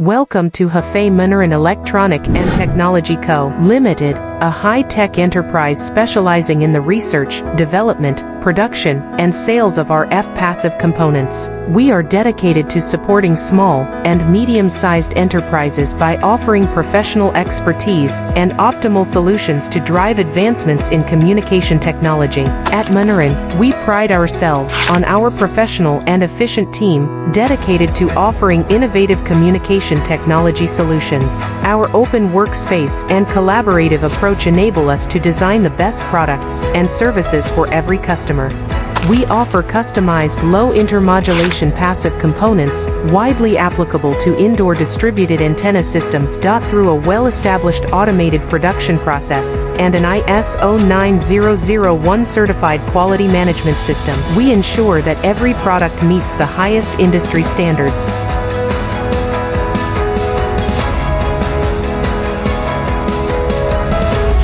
Welcome to Hefei Maniron Electronic and Technology Co. Limited, a high-tech enterprise specializing in the research, development, production, and sales of RF passive components. We are dedicated to supporting small and medium-sized enterprises by offering professional expertise and optimal solutions to drive advancements in communication technology. At Maniron, we pride ourselves on our professional and efficient team dedicated to offering innovative communication technology solutions. Our open workspace and collaborative approach enable us to design the best products and services for every customer. We offer customized low intermodulation passive components, widely applicable to indoor distributed antenna systems. Through a well-established automated production process and an ISO 9001 certified quality management system, we ensure that every product meets the highest industry standards.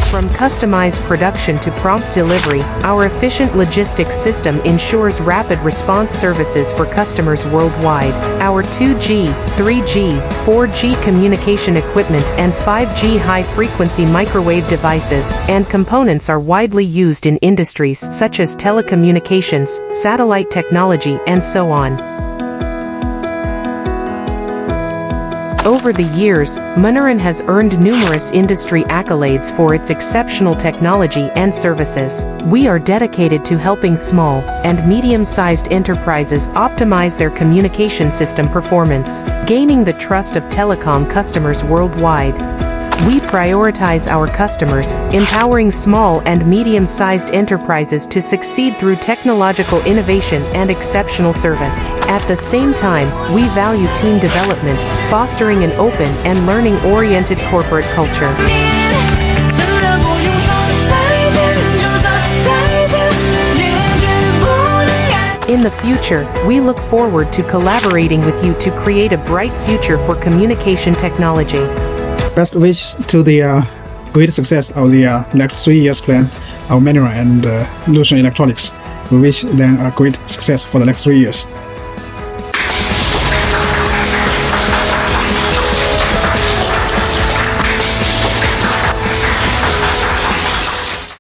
From customized production to prompt delivery, our efficient logistics system ensures rapid response services for customers worldwide. Our 2G, 3G, 4G communication equipment and 5G high-frequency microwave devices and components are widely used in industries such as telecommunications, satellite technology, and so on. Over the years, Maniron has earned numerous industry accolades for its exceptional technology and services. We are dedicated to helping small and medium-sized enterprises optimize their communication system performance, gaining the trust of telecom customers worldwide. We prioritize our customers, empowering small and medium-sized enterprises to succeed through technological innovation and exceptional service. At the same time, we value team development, fostering an open and learning-oriented corporate culture. In the future, we look forward to collaborating with you to create a bright future for communication technology. Best wish to the great success of the next 3 years plan of Maniron and Lucian Electronics. We wish them a great success for the next 3 years.